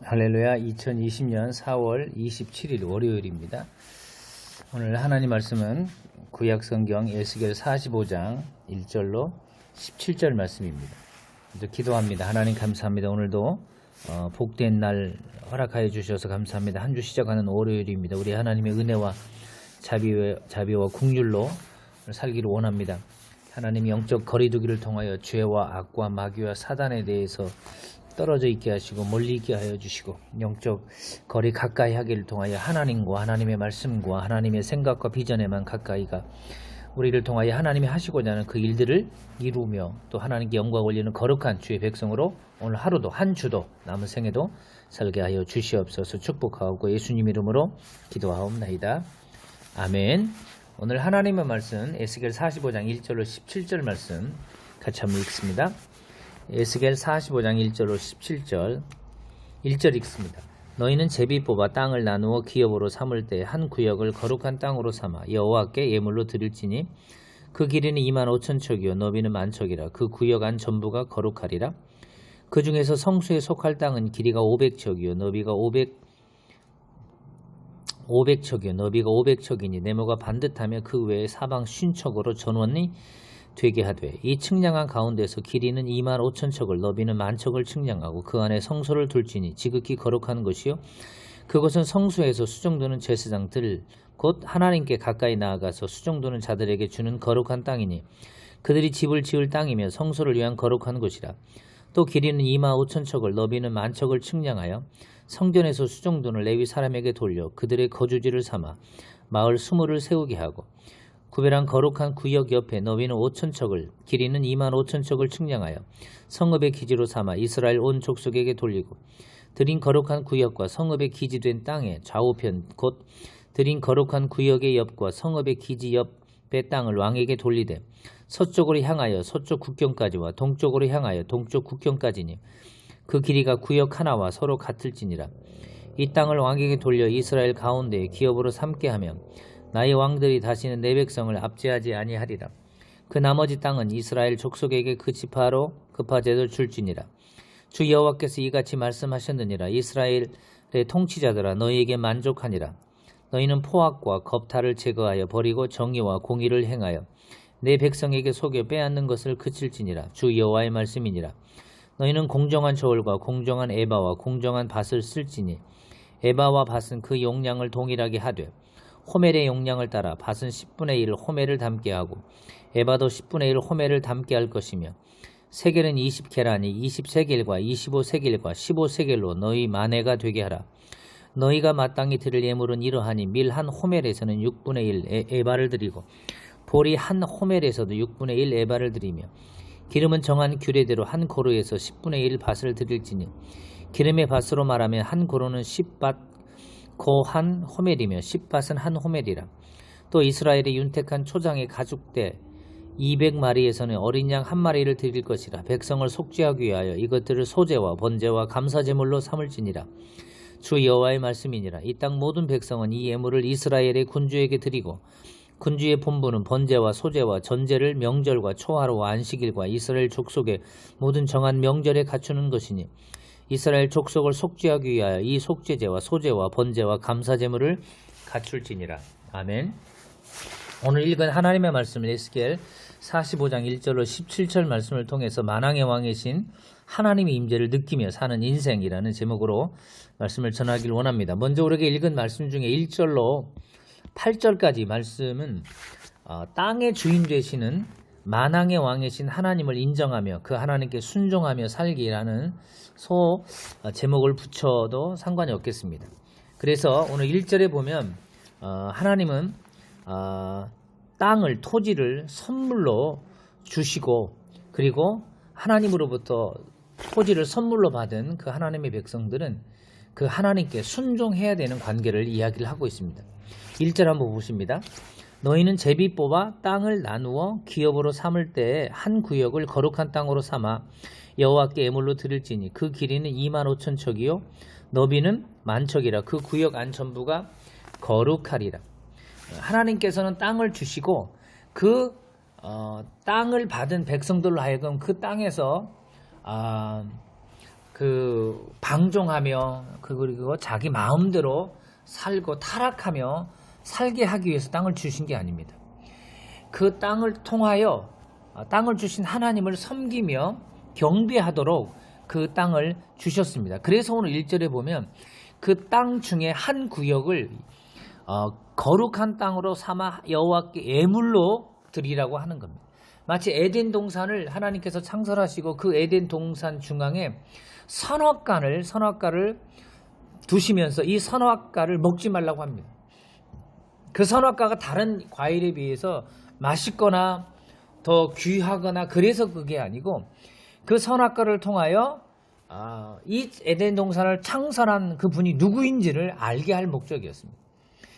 할렐루야. 2020년 4월 27일 월요일입니다. 오늘 하나님 말씀은 구약성경 에스겔 45장 1절로 17절 말씀입니다. 먼저 기도합니다. 하나님 감사합니다. 오늘도 복된 날 허락하여 주셔서 감사합니다. 한 주 시작하는 월요일입니다. 우리 하나님의 은혜와 자비와 긍휼로 살기를 원합니다. 하나님 영적 거리두기를 통하여 죄와 악과 마귀와 사단에 대해서 떨어져 있게 하시고 멀리 있게 하여 주시고 영적 거리 가까이 하기를 통하여 하나님과 하나님의 말씀과 하나님의 생각과 비전에만 가까이가 우리를 통하여 하나님이 하시고자 하는 그 일들을 이루며 또 하나님께 영광 올리는 거룩한 주의 백성으로 오늘 하루도 한 주도 남은 생에도 살게 하여 주시옵소서. 축복하옵고 예수님 이름으로 기도하옵나이다. 아멘. 오늘 하나님의 말씀 에스겔 45장 1절로 17절 말씀 같이 한번 읽습니다. 에스겔 45장 1절로 17절 1절 읽습니다. 너희는 제비 뽑아 땅을 나누어 기업으로 삼을 때 한 구역을 거룩한 땅으로 삼아 여호와께 예물로 드릴지니 그 길이는 25,000척이요 너비는 10,000척이라. 그 구역 안 전부가 거룩하리라. 그 중에서 성수에 속할 땅은 길이가 500척이요 너비가 500척이요 너비가 500척이니 네모가 반듯하며 그 외에 사방 50척으로 전원이 되게 하되 이 측량한 가운데서 길이는 25,000척을 너비는 10,000척을 측량하고 그 안에 성소를 둘지니 지극히 거룩한 것이요 그것은 성소에서 수정도는 제사장들 곧 하나님께 가까이 나아가서 수정도는 자들에게 주는 거룩한 땅이니 그들이 집을 지을 땅이며 성소를 위한 거룩한 곳이라. 또 길이는 25,000척을 너비는 10,000척을 측량하여 성전에서 수정돈을 레위 사람에게 돌려 그들의 거주지를 삼아 마을 20을 세우게 하고 구별한 거룩한 구역 옆에 너비는 5,000척을 길이는 25,000척을 측량하여 성읍의 기지로 삼아 이스라엘 온 족속에게 돌리고 드린 거룩한 구역과 성읍의 기지된 땅의 좌우편 곧 드린 거룩한 구역의 옆과 성읍의 기지 옆의 땅을 왕에게 돌리되 서쪽으로 향하여 서쪽 국경까지와 동쪽으로 향하여 동쪽 국경까지니 그 길이가 구역 하나와 서로 같을지니라. 이 땅을 왕에게 돌려 이스라엘 가운데에 기업으로 삼게 하며 나의 왕들이 다시는 내 백성을 압제하지 아니하리라. 그 나머지 땅은 이스라엘 족속에게 그 지파로 급파제를 줄지니라. 주 여호와께서 이같이 말씀하셨느니라. 이스라엘의 통치자들아 너희에게 만족하니라. 너희는 포악과 겁탈을 제거하여 버리고 정의와 공의를 행하여 내 백성에게 속여 빼앗는 것을 그칠지니라. 주 여호와의 말씀이니라. 너희는 공정한 저울과 공정한 에바와 공정한 밭을 쓸지니 에바와 밭은 그 용량을 동일하게 하되 호멜의 용량을 따라 밭은 10분의 1 호멜을 담게 하고 에바도 10분의 1 호멜을 담게 할 것이며 세겔은 20계란이 20세겔과 25세겔과 15세겔로 너희 만회가 되게 하라. 너희가 마땅히 드릴 예물은 이러하니 밀 한 호멜에서는 6분의 1 에바를 드리고 보리 한 호멜에서도 6분의 1 에바를 드리며 기름은 정한 규례대로 한 고로에서 10분의 1 밭을 드릴지니 기름의 밭으로 말하면 한 고로는 10밭 고 한 호멜이며 10밭은 한 호멜이라. 또 이스라엘의 윤택한 초장의 가죽대 200마리에서는 어린 양 1마리를 드릴 것이라. 백성을 속죄하기 위하여 이것들을 소제와 번제와 감사제물로 삼을지니라. 주 여호와의 말씀이니라. 이 땅 모든 백성은 이 예물을 이스라엘의 군주에게 드리고 군주의 본부는 번제와 소제와 전제를 명절과 초하루와 안식일과 이스라엘 족속의 모든 정한 명절에 갖추는 것이니 이스라엘 족속을 속죄하기 위하여 이 속죄제와 소제와 번제와 감사제물을 갖출지니라. 아멘. 오늘 읽은 하나님의 말씀은 에스겔 45장 1절로 17절 말씀을 통해서 만왕의 왕이신 하나님의 임재를 느끼며 사는 인생이라는 제목으로 말씀을 전하기를 원합니다. 먼저 우리에게 읽은 말씀 중에 1절로 8절까지 말씀은 땅의 주인 되시는 만왕의 왕이신 하나님을 인정하며 그 하나님께 순종하며 살기라는 제목을 붙여도 상관이 없겠습니다. 그래서 오늘 1절에 보면 하나님은 땅을 토지를 선물로 주시고 그리고 하나님으로부터 토지를 선물로 받은 그 하나님의 백성들은 그 하나님께 순종해야 되는 관계를 이야기를 하고 있습니다. 1절 한번 보십니다. 너희는 제비 뽑아 땅을 나누어 기업으로 삼을 때에 한 구역을 거룩한 땅으로 삼아 여호와께 예물로 드릴지니 그 길이는 25,000척이요 너비는 10,000척이라. 그 구역 안 전부가 거룩하리라. 하나님께서는 땅을 주시고 그 땅을 받은 백성들로 하여금 그 땅에서 방종하며 그리고 자기 마음대로 살고 타락하며 살게 하기 위해서 땅을 주신 게 아닙니다. 그 땅을 통하여 땅을 주신 하나님을 섬기며 경배하도록 그 땅을 주셨습니다. 그래서 오늘 1절에 보면 그 땅 중에 한 구역을 거룩한 땅으로 삼아 여호와께 예물로 드리라고 하는 겁니다. 마치 에덴 동산을 하나님께서 창설하시고 그 에덴 동산 중앙에 선악과를 두시면서 이 선악과를 먹지 말라고 합니다. 그 선악과가 다른 과일에 비해서 맛있거나 더 귀하거나 그래서 그게 아니고 그 선악과를 통하여 이 에덴 동산을 창설한 그분이 누구인지를 알게 할 목적이었습니다.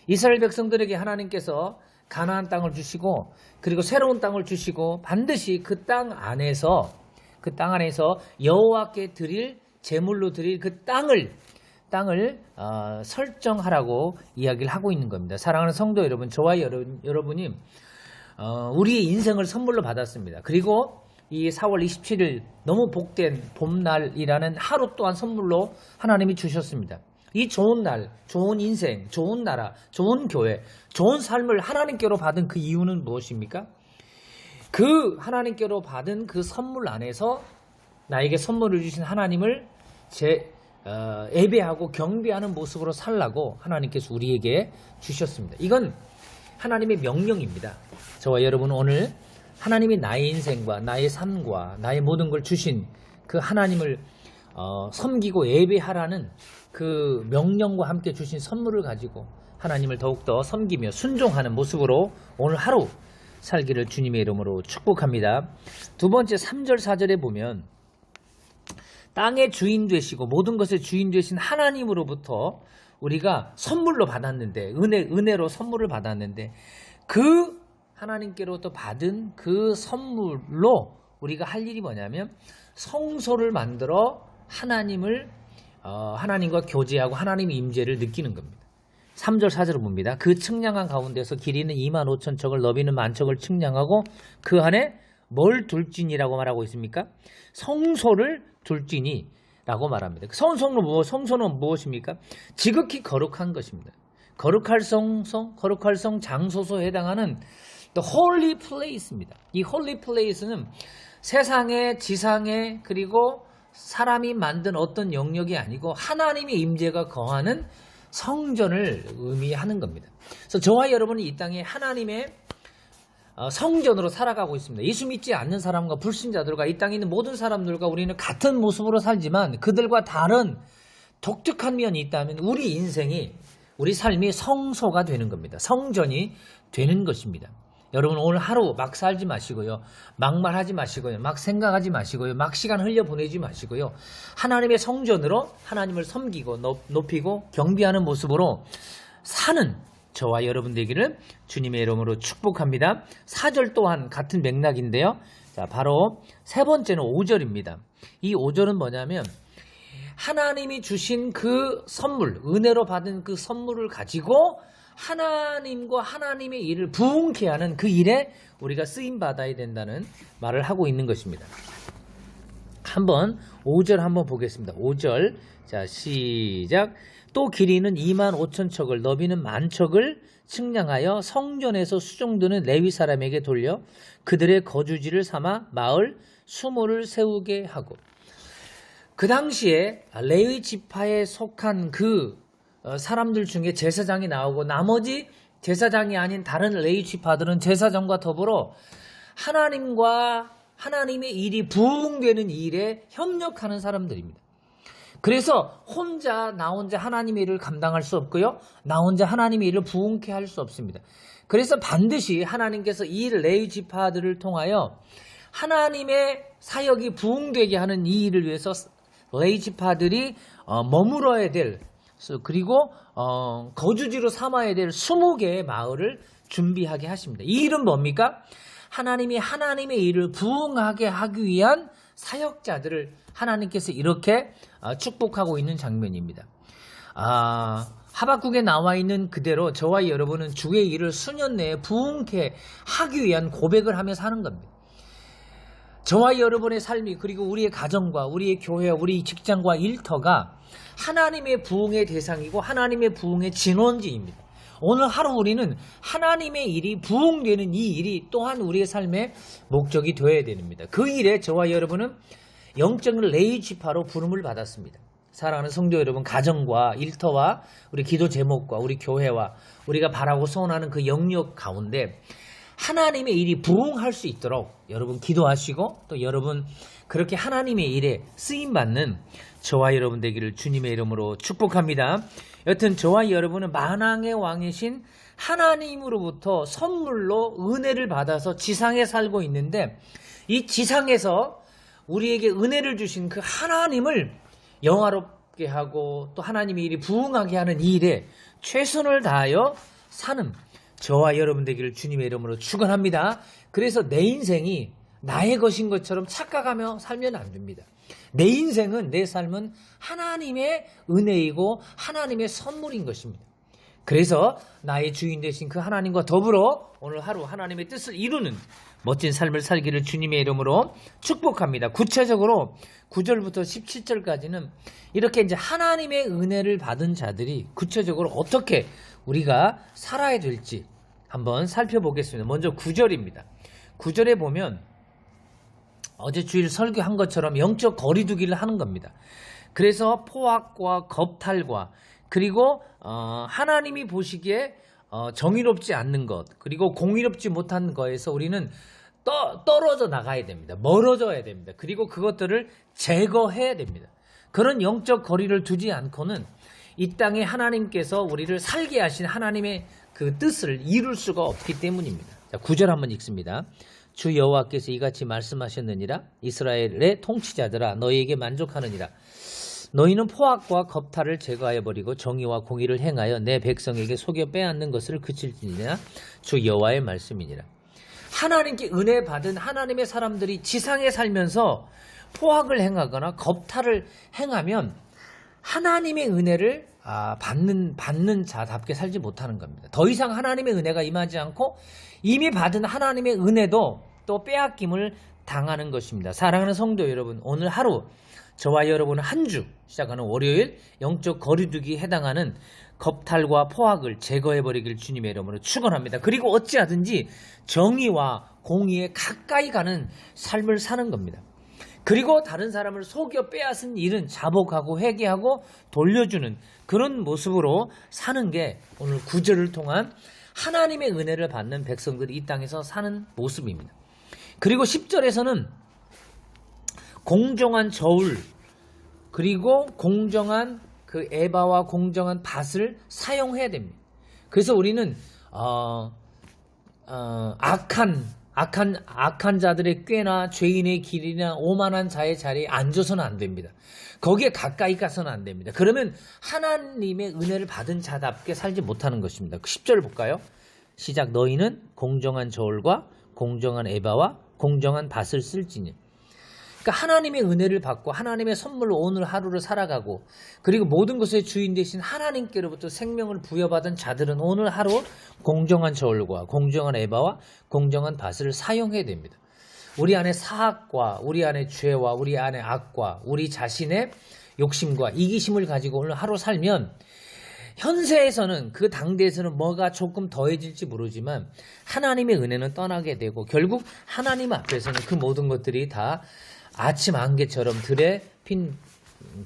이스라엘 백성들에게 하나님께서 가나안 땅을 주시고 그리고 새로운 땅을 주시고 반드시 그 땅 안에서 여호와께 드릴 제물로 드릴 그 땅을 설정하라고 이야기를 하고 있는 겁니다. 사랑하는 성도 여러분, 저와 여러분이 우리의 인생을 선물로 받았습니다. 그리고 이 4월 27일 너무 복된 봄날이라는 하루 또한 선물로 하나님이 주셨습니다. 이 좋은 날, 좋은 인생, 좋은 나라, 좋은 교회, 좋은 삶을 하나님께로 받은 그 이유는 무엇입니까? 그 하나님께로 받은 그 선물 안에서 나에게 선물을 주신 하나님을 예배하고 경배하는 모습으로 살라고 하나님께서 우리에게 주셨습니다. 이건 하나님의 명령입니다. 저와 여러분은 오늘 하나님이 나의 인생과 나의 삶과 나의 모든 걸 주신 그 하나님을 섬기고 예배하라는 그 명령과 함께 주신 선물을 가지고 하나님을 더욱더 섬기며 순종하는 모습으로 오늘 하루 살기를 주님의 이름으로 축복합니다. 두 번째 3절 4절에 보면 땅의 주인 되시고 모든 것의 주인 되신 하나님으로부터 우리가 선물로 받았는데 은혜로 선물을 받았는데 그 하나님께로부터 받은 그 선물로 우리가 할 일이 뭐냐면 성소를 만들어 하나님과 교제하고 하나님의 임재를 느끼는 겁니다. 3절 4절을 봅니다. 그 측량한 가운데서 길이는 2만 5천 척을 너비는 1만 척을 측량하고 그 안에 뭘 둘지니라고 말하고 있습니까? 성소를 둘지니라고 말합니다. 성소는 무엇입니까? 지극히 거룩한 것입니다. 거룩할 성 장소소에 해당하는 The Holy Place입니다. 이 Holy Place는 세상에 지상에 그리고 사람이 만든 어떤 영역이 아니고 하나님의 임재가 거하는 성전을 의미하는 겁니다. 그래서 저와 여러분은 이 땅에 하나님의 성전으로 살아가고 있습니다. 예수 믿지 않는 사람과 불신자들과 이 땅에 있는 모든 사람들과 우리는 같은 모습으로 살지만 그들과 다른 독특한 면이 있다면 우리 삶이 성소가 되는 겁니다. 성전이 되는 것입니다. 여러분 오늘 하루 막 살지 마시고요. 막말하지 마시고요. 막 생각하지 마시고요. 막 시간 흘려보내지 마시고요. 하나님의 성전으로 하나님을 섬기고 높이고 경배하는 모습으로 사는 저와 여러분 되기를 주님의 이름으로 축복합니다. 4절 또한 같은 맥락인데요. 자, 바로 세 번째는 5절입니다. 이 5절은 뭐냐면 하나님이 주신 그 선물, 은혜로 받은 그 선물을 가지고 하나님과 하나님의 일을 부흥케 하는 그 일에 우리가 쓰임받아야 된다는 말을 하고 있는 것입니다. 한번 5절 한번 보겠습니다. 5절 자 시작. 또 길이는 2만 5천 척을 너비는 1만 척을 측량하여 성전에서 수종드는 레위 사람에게 돌려 그들의 거주지를 삼아 마을 수모를 세우게 하고 그 당시에 레위 지파에 속한 그 사람들 중에 제사장이 나오고 나머지 제사장이 아닌 다른 레위 지파들은 제사장과 더불어 하나님과 하나님의 일이 부흥되는 일에 협력하는 사람들입니다. 그래서 나 혼자 하나님의 일을 감당할 수 없고요. 나 혼자 하나님의 일을 부흥케 할 수 없습니다. 그래서 반드시 하나님께서 이 레위 지파들을 통하여 하나님의 사역이 부흥되게 하는 이 일을 위해서 레위 지파들이 머물어야 될 그리고 거주지로 삼아야 될 20개의 마을을 준비하게 하십니다. 이 일은 뭡니까? 하나님이 하나님의 일을 부흥하게 하기 위한 사역자들을 하나님께서 이렇게 축복하고 있는 장면입니다. 하박국에 나와 있는 그대로 저와 여러분은 주의 일을 수년 내에 부흥케 하기 위한 고백을 하며 사는 겁니다. 저와 여러분의 삶이 그리고 우리의 가정과 우리의 교회, 우리 직장과 일터가 하나님의 부흥의 대상이고 하나님의 부흥의 진원지입니다. 오늘 하루 우리는 하나님의 일이 부흥되는 이 일이 또한 우리의 삶의 목적이 되어야 됩니다. 그 일에 저와 여러분은 영적 레이지파로 부름을 받았습니다. 사랑하는 성도 여러분, 가정과 일터와 우리 기도 제목과 우리 교회와 우리가 바라고 소원하는 그 영역 가운데 하나님의 일이 부흥할 수 있도록 여러분 기도하시고 또 여러분 그렇게 하나님의 일에 쓰임받는 저와 여러분 되기를 주님의 이름으로 축복합니다. 여튼 저와 여러분은 만왕의 왕이신 하나님으로부터 선물로 은혜를 받아서 지상에 살고 있는데 이 지상에서 우리에게 은혜를 주신 그 하나님을 영화롭게 하고 또 하나님의 일이 부흥하게 하는 이 일에 최선을 다하여 사는 저와 여러분 되기를 주님의 이름으로 축원합니다. 그래서 내 인생이 나의 것인 것처럼 착각하며 살면 안 됩니다. 내 인생은 내 삶은 하나님의 은혜이고 하나님의 선물인 것입니다. 그래서 나의 주인 되신 그 하나님과 더불어 오늘 하루 하나님의 뜻을 이루는 멋진 삶을 살기를 주님의 이름으로 축복합니다. 구체적으로 9절부터 17절까지는 이렇게 이제 하나님의 은혜를 받은 자들이 구체적으로 어떻게 우리가 살아야 될지 한번 살펴보겠습니다. 먼저 9절입니다. 9절에 보면 어제 주일 설교한 것처럼 영적 거리두기를 하는 겁니다. 그래서 포악과 겁탈과 그리고 하나님이 보시기에 정의롭지 않는 것 그리고 공의롭지 못한 거에서 우리는 떨어져 나가야 됩니다. 멀어져야 됩니다. 그리고 그것들을 제거해야 됩니다. 그런 영적 거리를 두지 않고는 이 땅에 하나님께서 우리를 살게 하신 하나님의 그 뜻을 이룰 수가 없기 때문입니다. 자, 9절 한번 읽습니다. 주 여호와께서 이같이 말씀하셨느니라. 이스라엘의 통치자들아 너희에게 만족하느니라. 너희는 포악과 겁탈을 제거하여 버리고 정의와 공의를 행하여 내 백성에게 속여 빼앗는 것을 그칠지니라. 주 여호와의 말씀이니라. 하나님께 은혜 받은 하나님의 사람들이 지상에 살면서 포악을 행하거나 겁탈을 행하면 하나님의 은혜를 받는 자답게 살지 못하는 겁니다. 더 이상 하나님의 은혜가 임하지 않고 이미 받은 하나님의 은혜도 또 빼앗김을 당하는 것입니다. 사랑하는 성도 여러분, 오늘 하루 저와 여러분은 한 주 시작하는 월요일 영적 거리두기에 해당하는 겁탈과 포악을 제거해버리길 주님의 이름으로 축원합니다. 그리고 어찌하든지 정의와 공의에 가까이 가는 삶을 사는 겁니다. 그리고 다른 사람을 속여 빼앗은 일은 자복하고 회개하고 돌려주는 그런 모습으로 사는 게 오늘 9절을 통한 하나님의 은혜를 받는 백성들이 이 땅에서 사는 모습입니다. 그리고 10절에서는 공정한 저울 그리고 공정한 그 에바와 공정한 밭을 사용해야 됩니다. 그래서 우리는 악한 자들의 꾀나 죄인의 길이나 오만한 자의 자리에 앉아서는 안 됩니다. 거기에 가까이 가서는 안 됩니다. 그러면 하나님의 은혜를 받은 자답게 살지 못하는 것입니다. 10절 볼까요? 시작. 너희는 공정한 저울과 공정한 에바와 공정한 밭을 쓸지니. 그러니까 하나님의 은혜를 받고 하나님의 선물로 오늘 하루를 살아가고 그리고 모든 것의 주인 되신 하나님께로부터 생명을 부여받은 자들은 오늘 하루 공정한 저울과 공정한 에바와 공정한 밭을 사용해야 됩니다. 우리 안에 사악과 우리 안에 죄와 우리 안에 악과 우리 자신의 욕심과 이기심을 가지고 오늘 하루 살면 현세에서는 그 당대에서는 뭐가 조금 더해질지 모르지만 하나님의 은혜는 떠나게 되고 결국 하나님 앞에서는 그 모든 것들이 다 아침 안개처럼 들에 핀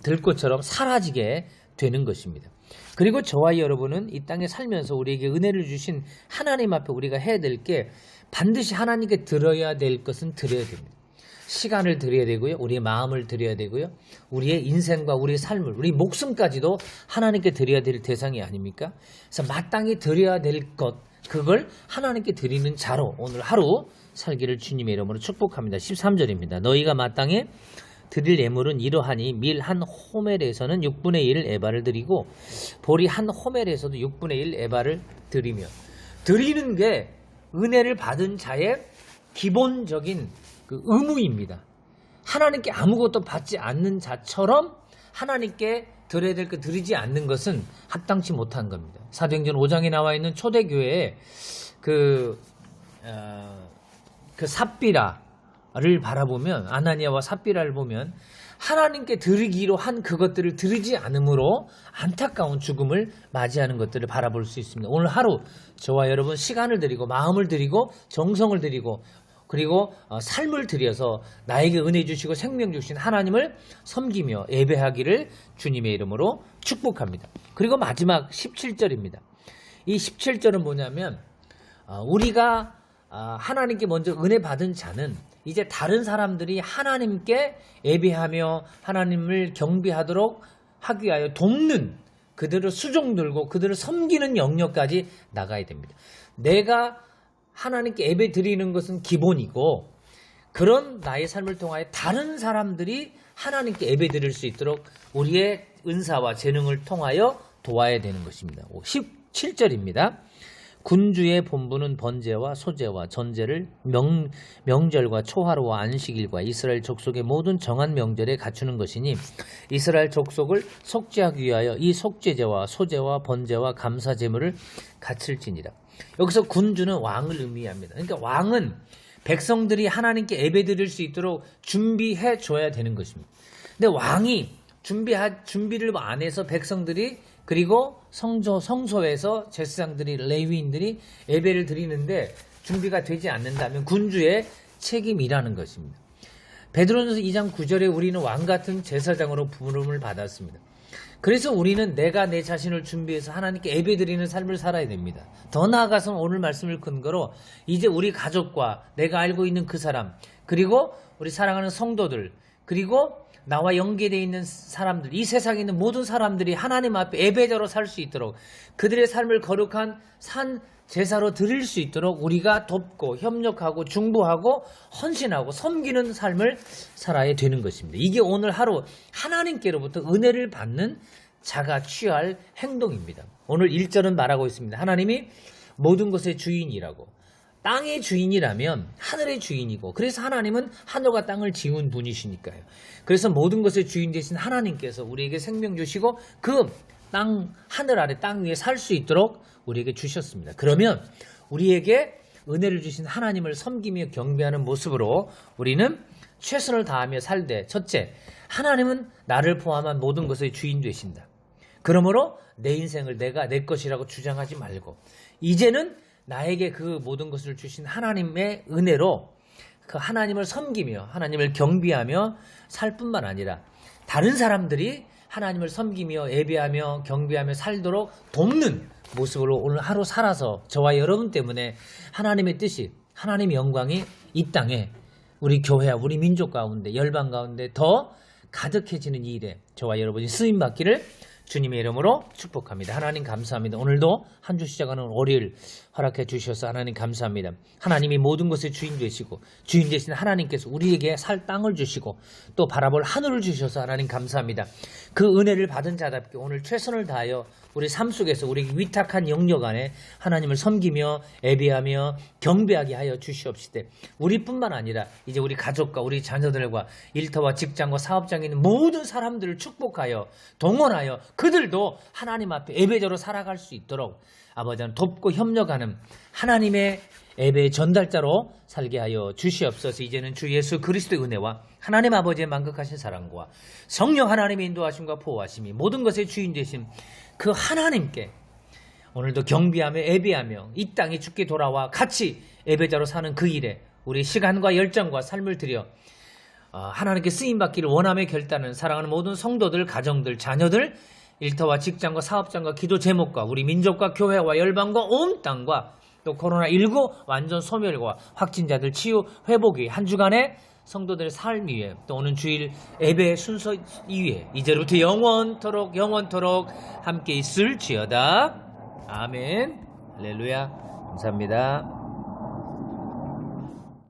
들꽃처럼 사라지게 되는 것입니다. 그리고 저와 여러분은 이 땅에 살면서 우리에게 은혜를 주신 하나님 앞에 우리가 해야 될 게 반드시 하나님께 드려야 될 것은 드려야 됩니다. 시간을 드려야 되고요. 우리의 마음을 드려야 되고요. 우리의 인생과 우리의 삶을, 우리 목숨까지도 하나님께 드려야 될 대상이 아닙니까? 그래서 마땅히 드려야 될 것, 그걸 하나님께 드리는 자로 오늘 하루 살기를 주님의 이름으로 축복합니다. 13절입니다. 너희가 마땅히 드릴 예물은 이러하니 밀 한 호멜에서는 6분의 1 에바를 드리고 보리 한 호멜에서도 6분의 1 에바를 드리며 드리는 게 은혜를 받은 자의 기본적인 그 의무입니다. 하나님께 아무것도 받지 않는 자처럼 하나님께 드려야 될 거 드리지 않는 것은 합당치 못한 겁니다. 사도행전 5장에 나와 있는 초대교회에 그 삽비라 바라보면, 아나니아와 삽비라를 보면 하나님께 드리기로 한 그것들을 드리지 않으므로 안타까운 죽음을 맞이하는 것들을 바라볼 수 있습니다. 오늘 하루 저와 여러분 시간을 드리고 마음을 드리고 정성을 드리고 그리고 삶을 들여서 나에게 은혜 주시고 생명 주신 하나님을 섬기며 예배하기를 주님의 이름으로 축복합니다. 그리고 마지막 17절입니다. 이 17절은 뭐냐면 우리가 하나님께 먼저 은혜 받은 자는 이제 다른 사람들이 하나님께 예배하며 하나님을 경배하도록 하기 위하여 돕는, 그들을 수종들고 그들을 섬기는 영역까지 나가야 됩니다. 내가 하나님께 예배 드리는 것은 기본이고, 그런 나의 삶을 통하여 다른 사람들이 하나님께 예배 드릴 수 있도록 우리의 은사와 재능을 통하여 도와야 되는 것입니다. 17절입니다. 군주의 본부는 번제와 소제와 전제를 명절과 초하루와 안식일과 이스라엘 족속의 모든 정한 명절에 갖추는 것이니 이스라엘 족속을 속죄하기 위하여 이 속죄제와 소제와 번제와 감사 제물을 갖출지니라. 여기서 군주는 왕을 의미합니다. 그러니까 왕은 백성들이 하나님께 예배드릴 수 있도록 준비해 줘야 되는 것입니다. 근데 왕이 준비를 안 해서 백성들이, 그리고 성소에서 제사장들이, 레위인들이 예배를 드리는데 준비가 되지 않는다면 군주의 책임이라는 것입니다. 베드로전서 2장 9절에 우리는 왕 같은 제사장으로 부름을 받았습니다. 그래서 우리는 내가 내 자신을 준비해서 하나님께 예배드리는 삶을 살아야 됩니다. 더 나아가서 오늘 말씀을 근거로 이제 우리 가족과 내가 알고 있는 그 사람, 그리고 우리 사랑하는 성도들, 그리고 나와 연계되어 있는 사람들, 이 세상에 있는 모든 사람들이 하나님 앞에 예배자로 살 수 있도록, 그들의 삶을 거룩한 산 제사로 드릴 수 있도록 우리가 돕고 협력하고 중보하고 헌신하고 섬기는 삶을 살아야 되는 것입니다. 이게 오늘 하루 하나님께로부터 은혜를 받는 자가 취할 행동입니다. 오늘 1절은 말하고 있습니다. 하나님이 모든 것의 주인이라고. 땅의 주인이라면 하늘의 주인이고, 그래서 하나님은 하늘과 땅을 지은 분이시니까요. 그래서 모든 것의 주인 되신 하나님께서 우리에게 생명 주시고 그 하늘 아래 땅 위에 살 수 있도록 우리에게 주셨습니다. 그러면 우리에게 은혜를 주신 하나님을 섬기며 경배하는 모습으로 우리는 최선을 다하며 살되, 첫째, 하나님은 나를 포함한 모든 것의 주인 되신다. 그러므로 내 인생을 내가 내 것이라고 주장하지 말고, 이제는 나에게 그 모든 것을 주신 하나님의 은혜로 그 하나님을 섬기며 하나님을 경배하며 살 뿐만 아니라 다른 사람들이 하나님을 섬기며 예배하며 경배하며 살도록 돕는 모습으로 오늘 하루 살아서 저와 여러분 때문에 하나님의 뜻이, 하나님의 영광이 이 땅에 우리 교회와 우리 민족 가운데, 열방 가운데 더 가득해지는 이 일에 저와 여러분이 쓰임받기를 주님의 이름으로 축복합니다. 하나님 감사합니다. 오늘도 한 주 시작하는 월요일 허락해 주셔서 하나님 감사합니다. 하나님이 모든 것의 주인 되시고 주인 되신 하나님께서 우리에게 살 땅을 주시고 또 바라볼 하늘을 주셔서 하나님 감사합니다. 그 은혜를 받은 자답게 오늘 최선을 다하여 우리 삶 속에서 우리에게 위탁한 영역 안에 하나님을 섬기며 예배하며 경배하게 하여 주시옵시되, 우리뿐만 아니라 이제 우리 가족과 우리 자녀들과 일터와 직장과 사업장에 있는 모든 사람들을 축복하여 동원하여 그들도 하나님 앞에 예배자로 살아갈 수 있도록 아버지는 돕고 협력하는 하나님의 예배의 전달자로 살게 하여 주시옵소서. 이제는 주 예수 그리스도의 은혜와 하나님 아버지의 만극하신 사랑과 성령 하나님의 인도하심과 보호하심이 모든 것의 주인 되신 그 하나님께 오늘도 경배하며 예배하며 이 땅에 주께 돌아와 같이 예배자로 사는 그 일에 우리 시간과 열정과 삶을 들여 하나님께 쓰임받기를 원하며 결단하는 사랑하는 모든 성도들, 가정들, 자녀들, 일터와 직장과 사업장과 기도 제목과 우리 민족과 교회와 열방과 온 땅과 또 코로나19 완전 소멸과 확진자들 치유 회복이 한 주간의 성도들의 삶 위에 또 오는 주일 예배 순서 위에 이제부터 영원토록 함께 있을지어다. 아멘. 할렐루야. 감사합니다.